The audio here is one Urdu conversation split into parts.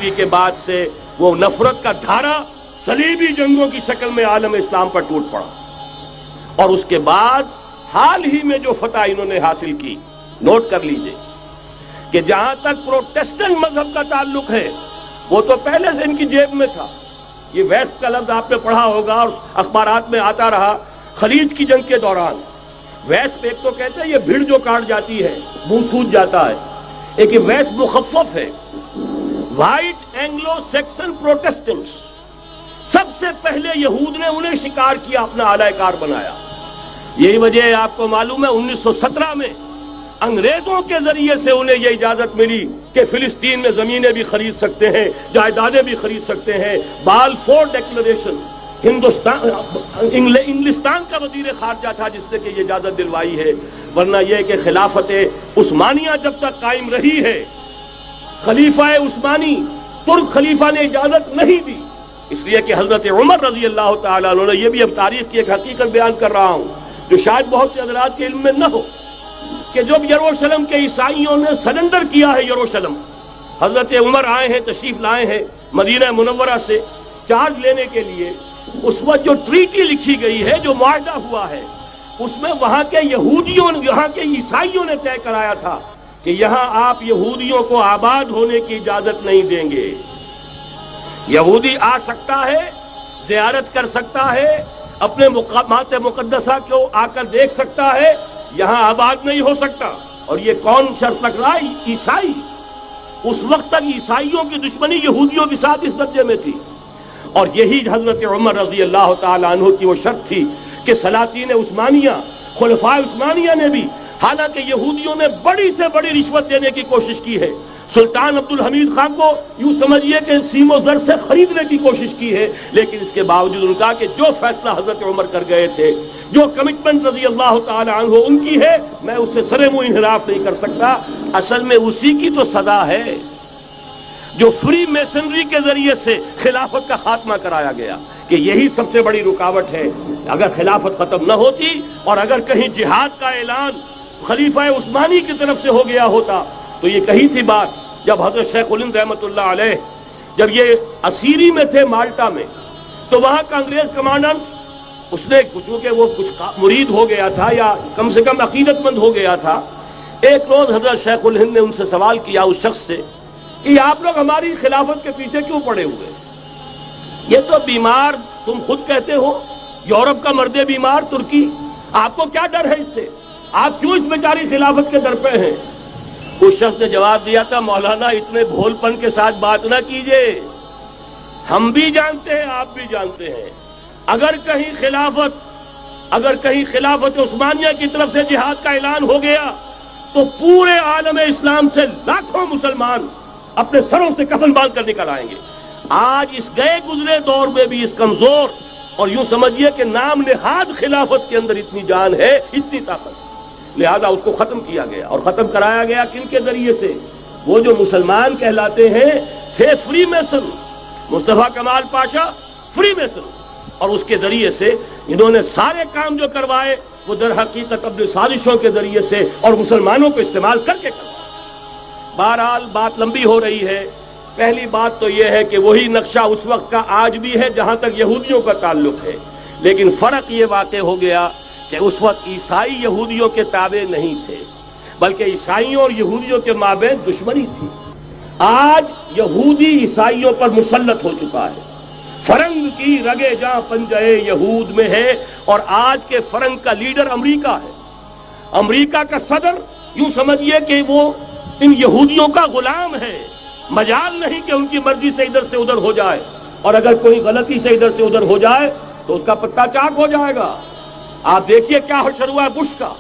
عیسوی کے بعد سے وہ نفرت کا دھارا صلیبی جنگوں کی شکل میں عالم اسلام پر ٹوٹ پڑا، اور اس کے بعد حال ہی میں جو فتح انہوں نے حاصل کی، نوٹ کر لیجئے کہ جہاں تک پروٹیسٹنٹ مذہب کا تعلق ہے وہ تو پہلے سے ان کی جیب میں تھا۔ یہ ویسٹ کا لفظ آپ نے پڑھا ہوگا اور اخبارات میں آتا رہا خلیج کی جنگ کے دوران۔ ویسٹ ایک تو کہتے ہیں یہ بھیڑ جو کاٹ جاتی ہے منہ سوج جاتا ہے، ایک ویسٹ مخفف ہے، وائٹ اینگلو سیکسن پروٹیسٹنٹس، سب سے پہلے یہود نے انہیں شکار کیا، اپنا اعلی کار بنایا۔ یہی وجہ ہے آپ کو معلوم ہے 1917 میں انگریزوں کے ذریعے سے انہیں یہ اجازت ملی کہ فلسطین میں زمینیں بھی خرید سکتے ہیں، جائیدادیں بھی خرید سکتے ہیں۔ بالفور ڈیکلریشن انگلستان کا وزیر خارجہ تھا جس نے کہ یہ اجازت دلوائی ہے، ورنہ یہ کہ خلافت عثمانیہ جب تک قائم رہی ہے، خلیفہ عثمانی ترک خلیفہ نے اجازت نہیں دی، اس لیے کہ حضرت عمر رضی اللہ تعالیٰ عنہ نے، یہ بھی اب تاریخ کی ایک حقیقت بیان کر رہا ہوں جو شاید بہت سے حضرات کے علم میں نہ ہو، کہ جب یروشلم کے عیسائیوں نے سرنڈر کیا ہے یروشلم، حضرت عمر آئے ہیں، تشریف لائے ہیں مدینہ منورہ سے چارج لینے کے لیے، اس وقت جو ٹریٹی لکھی گئی ہے، جو معاہدہ ہوا ہے، اس میں وہاں کے یہودیوں، یہاں کے عیسائیوں نے طے کرایا تھا کہ یہاں آپ یہودیوں کو آباد ہونے کی اجازت نہیں دیں گے۔ یہودی آ سکتا ہے، زیارت کر سکتا ہے، اپنے مقامات مقدسہ کو آ کر دیکھ سکتا ہے، یہاں آباد نہیں ہو سکتا۔ اور یہ کون شرط رکھ رہا ہے؟ عیسائی۔ اس وقت تک عیسائیوں کی دشمنی یہودیوں کے ساتھ اس درجے میں تھی، اور یہی حضرت عمر رضی اللہ تعالیٰ عنہ کی وہ شرط تھی کہ سلاطین عثمانیہ، خلفاء عثمانیہ نے بھی، حالانکہ یہودیوں نے بڑی سے بڑی رشوت دینے کی کوشش کی ہے، سلطان عبدالحمید خان کو یوں سمجھیے کہ سیم و زر سے خریدنے کی کوشش کی ہے، لیکن اس کے باوجود ان کا کہ جو فیصلہ حضرت عمر کر گئے تھے، جو کمٹمنٹ رضی اللہ تعالی عنہ ان کی ہے، میں اس سے سرے منہ انحراف نہیں کر سکتا۔ اصل میں اسی کی تو صدا ہے جو فری میسنری کے ذریعے سے خلافت کا خاتمہ کرایا گیا، کہ یہی سب سے بڑی رکاوٹ ہے۔ اگر خلافت ختم نہ ہوتی اور اگر کہیں جہاد کا اعلان خلیفہ عثمانی کی طرف سے ہو گیا ہوتا تو یہ کہی تھی بات، جب حضرت شیخ الہند رحمۃ اللہ علیہ جب یہ اسیری میں تھے مالٹا میں، تو وہاں کا انگریز کمانڈنٹ، اس نے چونکہ وہ کچھ مرید ہو گیا تھا یا کم سے کم عقیدت مند ہو گیا تھا، ایک روز حضرت شیخ الہند نے ان سے سوال کیا اس شخص سے کہ آپ لوگ ہماری خلافت کے پیچھے کیوں پڑے ہوئے؟ یہ تو بیمار، تم خود کہتے ہو، یورپ کا مرد بیمار ترکی، آپ کو کیا ڈر ہے اس سے؟ آپ کیوں اس بیچاری خلافت کے در پہ ہیں؟ اس شخص نے جواب دیا تھا، مولانا اتنے بھول پن کے ساتھ بات نہ کیجئے، ہم بھی جانتے ہیں، آپ بھی جانتے ہیں، اگر کہیں خلافت عثمانیہ کی طرف سے جہاد کا اعلان ہو گیا تو پورے عالم اسلام سے لاکھوں مسلمان اپنے سروں سے کفن باندھ کر نکل آئیں گے۔ آج اس گئے گزرے دور میں بھی اس کمزور اور یوں سمجھیے کہ نام نہاد خلافت کے اندر اتنی جان ہے، اتنی طاقت، لہذا اس کو ختم کیا گیا، اور ختم کرایا گیا کن کے ذریعے سے؟ وہ جو مسلمان کہلاتے ہیں تھے فری میسن، مصطفیٰ کمال پاشا فری میسن، اور اس کے ذریعے سے انہوں نے سارے کام جو کروائے وہ در حقیقت اپنے سازشوں کے ذریعے سے اور مسلمانوں کو استعمال کر کے کروائے۔ بہرحال بات لمبی ہو رہی ہے۔ پہلی بات تو یہ ہے کہ وہی نقشہ اس وقت کا آج بھی ہے جہاں تک یہودیوں کا تعلق ہے، لیکن فرق یہ واقع ہو گیا کہ اس وقت عیسائی یہودیوں کے تابع نہیں تھے، بلکہ عیسائیوں اور یہودیوں کے مابین دشمنی تھی۔ آج یہودی عیسائیوں پر مسلط ہو چکا ہے، فرنگ کی رگے جاں پنجے یہود میں ہے، اور آج کے فرنگ کا لیڈر امریکہ ہے۔ امریکہ کا صدر یوں سمجھیے کہ وہ ان یہودیوں کا غلام ہے، مجال نہیں کہ ان کی مرضی سے ادھر سے ادھر ہو جائے، اور اگر کوئی غلطی سے ادھر سے ادھر ہو جائے تو اس کا پتہ چاک ہو جائے گا۔ آپ دیکھیے کیا حشر ہوا ہے بش کا،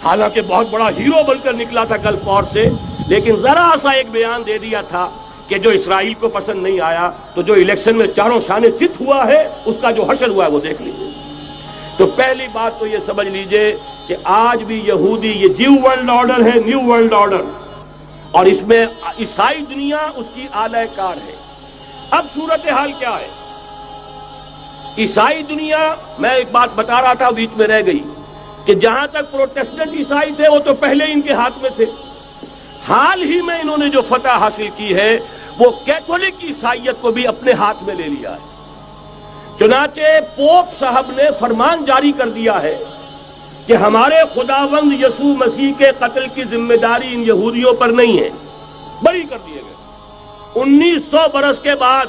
حالانکہ بہت بڑا ہیرو بن کر نکلا تھا گلف وار سے، لیکن ذرا سا ایک بیان دے دیا تھا کہ جو اسرائیل کو پسند نہیں آیا، تو جو الیکشن میں چاروں شانے چت ہوا ہے اس کا جو حشر ہوا ہے وہ دیکھ لیجیے۔ تو پہلی بات تو یہ سمجھ لیجیے کہ آج بھی یہودی، یہ نیو ورلڈ آرڈر ہے، نیو ورلڈ آرڈر، اور اس میں عیسائی دنیا اس کی اعلی کار ہے۔ اب صورتحال کیا ہے؟ عیسائی دنیا، میں ایک بات بتا رہا تھا بیچ میں رہ گئی، کہ جہاں تک پروٹیسٹنٹ عیسائی تھے وہ تو پہلے ان کے ہاتھ میں تھے، حال ہی میں انہوں نے جو فتح حاصل کی ہے وہ کیتھولک عیسائیت کو بھی اپنے ہاتھ میں لے لیا ہے۔ چنانچہ پوپ صاحب نے فرمان جاری کر دیا ہے کہ ہمارے خداوند یسوع مسیح کے قتل کی ذمہ داری ان یہودیوں پر نہیں ہے، بری کر دیے گئے۔ 1900 برس کے بعد،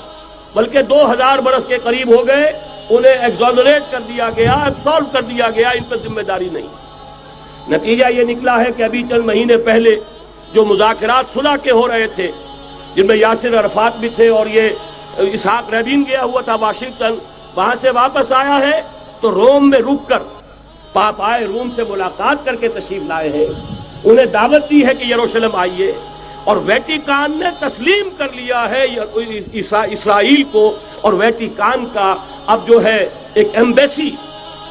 بلکہ 2000 برس کے قریب ہو گئے، انہیں ایگزونریٹ کر دیا گیا، ایبسالو کر دیا گیا، ان پر ذمہ داری نہیں۔ نتیجہ یہ نکلا ہے کہ ابھی چند مہینے پہلے جو مذاکرات صلح کے ہو رہے تھے، جن میں یاسر عرفات بھی تھے اور یہ اسحاق رابین گیا ہوا تھا واشنگٹن، وہاں سے واپس آیا ہے تو روم میں رک کر پاپائے روم سے ملاقات کر کے تشریف لائے ہیں، انہیں دعوت دی ہے کہ یروشلم آئیے، اور ویٹیکان نے تسلیم کر لیا ہے اسرائیل کو، اور ویٹیکان کا اب جو ہے ایک ایمبیسی،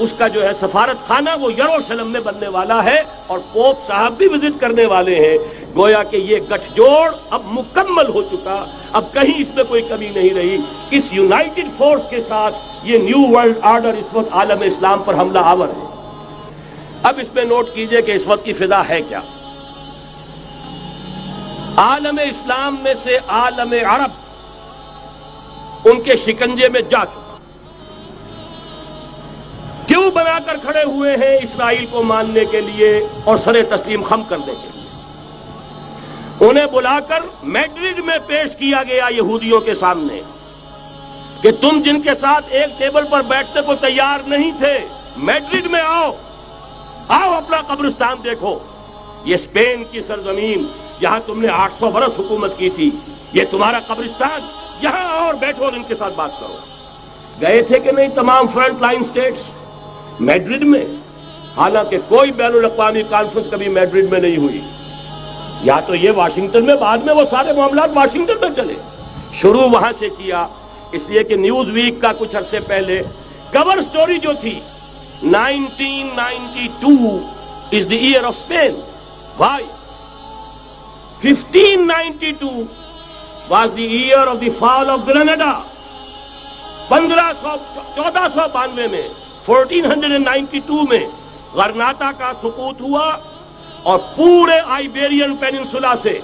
اس کا جو ہے سفارت خانہ وہ یروشلم میں بننے والا ہے، اور پوپ صاحب بھی وزٹ کرنے والے ہیں۔ گویا کہ یہ گٹھ جوڑ اب مکمل ہو چکا، اب کہیں اس میں کوئی کمی نہیں رہی۔ اس یونائٹڈ فورس کے ساتھ یہ نیو ورلڈ آرڈر اس وقت عالم اسلام پر حملہ آور ہے۔ اب اس میں نوٹ کیجئے کہ اس وقت کی فضا ہے کیا۔ عالم اسلام میں سے عالم عرب ان کے شکنجے میں جا چکا، کیوں بنا کر کھڑے ہوئے ہیں اسرائیل کو ماننے کے لیے اور سر تسلیم خم کرنے کے لیے۔ انہیں بلا کر میڈرڈ میں پیش کیا گیا یہودیوں کے سامنے کہ تم جن کے ساتھ ایک ٹیبل پر بیٹھنے کو تیار نہیں تھے، میڈرڈ میں آؤ، آؤ اپنا قبرستان دیکھو، یہ اسپین کی سرزمین جہاں تم نے 800 برس حکومت کی تھی، یہ تمہارا قبرستان، یہاں آؤ اور بیٹھو اور ان کے ساتھ بات کرو۔ گئے تھے کہ نہیں تمام فرنٹ لائن سٹیٹس میڈرڈ میں؟ حالانکہ کوئی بین الاقوامی کانفرنس کبھی میڈرڈ میں نہیں ہوئی، یا تو یہ واشنگٹن میں، بعد میں وہ سارے معاملات واشنگٹن میں چلے، شروع وہاں سے کیا۔ اس لیے کہ نیوز ویک کا کچھ عرصے پہلے کور سٹوری جو تھی 1992 is the year of Spain. Why? 1592 was the year of the fall of Granada. 1492 میں 1492 میں غرناطہ کا سقوط ہوا، اور پورے آئیبیرین پیننسولا سے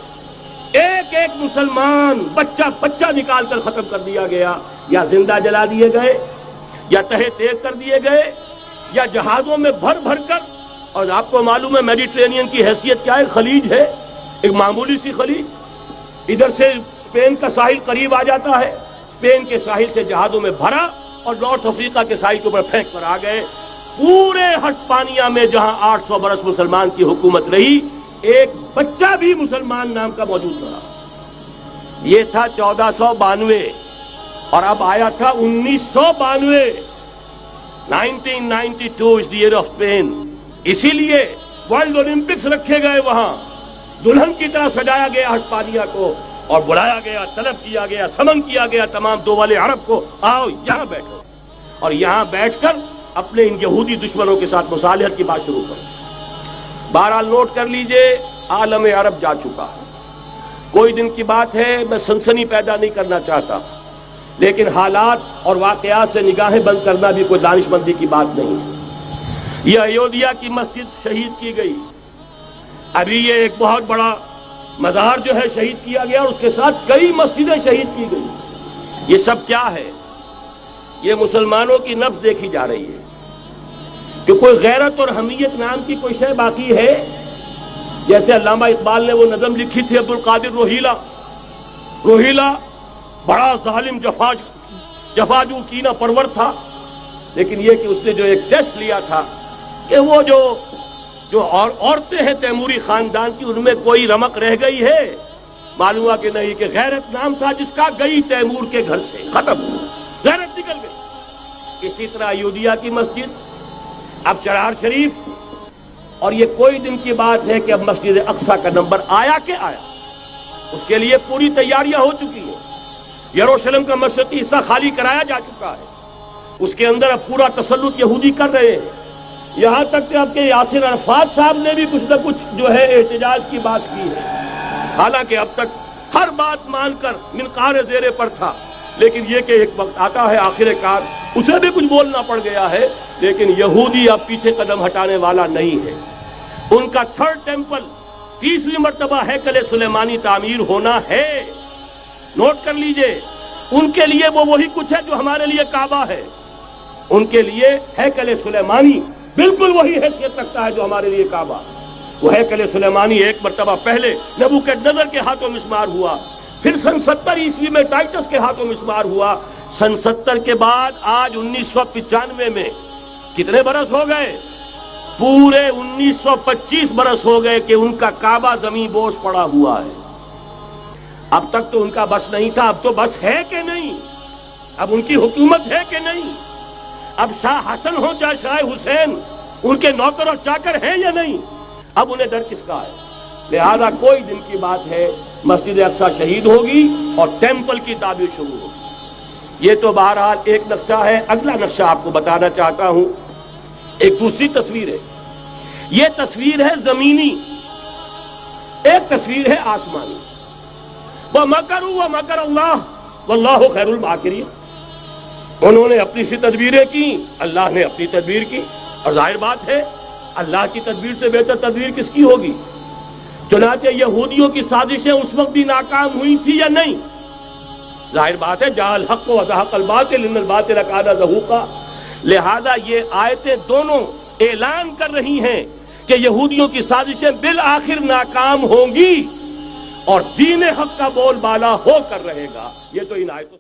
ایک ایک مسلمان بچہ نکال کر ختم کر دیا گیا، یا زندہ جلا دیے گئے، یا تہہ تیگ کر دیے گئے، یا جہازوں میں بھر بھر کر۔ اور آپ کو معلوم ہے میڈیٹرینین کی حیثیت کیا ہے، خلیج ہے، ایک معمولی سی خلیج، ادھر سے اسپین کا ساحل قریب آ جاتا ہے، اسپین کے ساحل سے جہازوں میں بھرا اور نارتھ افریقہ کے ساحل کے اوپر پھینک کر آ گئے۔ پورے ہسپانیہ میں جہاں 800 برس مسلمان کی حکومت رہی، ایک بچہ بھی مسلمان نام کا موجود رہا۔ یہ تھا 1492، اور اب آیا تھا 1992۔ 1992 is the year of Spain۔ اسی لیے ورلڈ اولمپکس رکھے گئے، وہاں دلہن کی طرح سجایا گیا ہسپانیہ کو، اور بلایا گیا، طلب کیا گیا، سمن کیا گیا تمام دول عرب کو، آؤ یہاں بیٹھو، اور یہاں بیٹھ کر اپنے ان یہودی دشمنوں کے ساتھ مصالحت کی بات شروع کرو۔ بہرحال نوٹ کر لیجئے، عالم عرب جا چکا ہے۔ کوئی دن کی بات ہے، میں سنسنی پیدا نہیں کرنا چاہتا، لیکن حالات اور واقعات سے نگاہیں بند کرنا بھی کوئی دانش مندی کی بات نہیں ہے۔ یہ ایودھیا کی مسجد شہید کی گئی، ابھی یہ ایک بہت بڑا مزار جو ہے شہید کیا گیا، اور اس کے ساتھ کئی مسجدیں شہید کی گئی۔ یہ سب کیا ہے؟ یہ مسلمانوں کی نفس دیکھی جا رہی ہے کہ کوئی غیرت اور حمیت نام کی کوئی شے باقی ہے؟ جیسے علامہ اقبال نے وہ نظم لکھی تھی، عبدالقادر روہیلا بڑا ظالم جفاجو کینہ پرور تھا، لیکن یہ کہ اس نے جو ایک ٹیسٹ لیا تھا کہ وہ جو عورتیں ہیں تیموری خاندان کی، ان میں کوئی رمق رہ گئی ہے؟ معلوم ہوا کہ نہیں، کہ غیرت نام تھا جس کا گئی تیمور کے گھر سے، ختم، غیرت نکل گئی۔ اسی طرح ایودھیا کی مسجد، اب چرار شریف، اور یہ کوئی دن کی بات ہے کہ اب مسجد اقصی کا نمبر آیا کہ آیا، اس کے لیے پوری تیاریاں ہو چکی ہیں۔ یروشلم کا مشرقی حصہ خالی کرایا جا چکا ہے، اس کے اندر اب پورا تسلط یہودی کر رہے ہیں، یہاں تک کہ اب کے یاسر عرفات صاحب نے بھی کچھ نہ کچھ جو ہے احتجاج کی بات کی ہے، حالانکہ اب تک ہر بات مان کر منقار زیر پر تھا، لیکن یہ کہ ایک وقت آتا ہے آخر کار اسے بھی کچھ بولنا پڑ گیا ہے۔ لیکن یہودی اب پیچھے قدم ہٹانے والا نہیں ہے، ان کا تھرڈ ٹیمپل، تیسری مرتبہ ہیکل سلیمانی تعمیر ہونا ہے۔ نوٹ کر لیجئے، ان کے لیے وہ وہی کچھ ہے جو ہمارے لیے کعبہ ہے. ان کے لیے ہیکل سلیمانی بالکل وہی حیثیت رکھتا ہے جو ہمارے لیے کعبہ. وہ ہیکل سلیمانی ایک مرتبہ پہلے نبوکدنضر کے ہاتھوں مسمار ہوا، پھر سن 70 عیسوی میں ٹائٹس کے ہاتھوں مسمار ہوا. سن 70 کے بعد آج 1995 میں کتنے برس ہو گئے؟ پورے 1925 برس ہو گئے کہ ان کا کعبہ زمین بوس پڑا ہوا ہے. اب تک تو ان کا بس نہیں تھا، اب تو بس ہے کہ نہیں؟ اب ان کی حکومت ہے کہ نہیں؟ اب شاہ حسن ہو چاہے شاہ حسین، ان کے نوکر اور چاکر ہیں یا نہیں؟ اب انہیں ڈر کس کا ہے؟ لہذا کوئی دن کی بات ہے مسجد اقصی شہید ہوگی اور ٹیمپل کی تعمیر شروع ہوگی. یہ تو بہرحال ایک نقشہ ہے. اگلا نقشہ آپ کو بتانا چاہتا ہوں، ایک دوسری تصویر ہے. یہ تصویر ہے زمینی، ایک تصویر ہے آسمانی. وَمَكَرُوا وَمَكَرَ اللَّهُ وَاللَّهُ خَيْرُ الْمَاكِرِينَ. انہوں نے اپنی سی تدبیریں کی، اللہ نے اپنی تدبیر کی، اور ظاہر بات ہے اللہ کی تدبیر سے بہتر تدبیر کس کی ہوگی؟ چنانچہ یہودیوں کی سازشیں اس وقت بھی ناکام ہوئی تھی یا نہیں؟ ظاہر بات ہے جاء الحق وزهق الباطل ان الباطل کان زہوقا. لہذا یہ آیتیں دونوں اعلان کر رہی ہیں کہ یہودیوں کی سازشیں بالآخر ناکام ہوں گی اور دین حق کا بول بالا ہو کر رہے گا. یہ تو ان آیتوں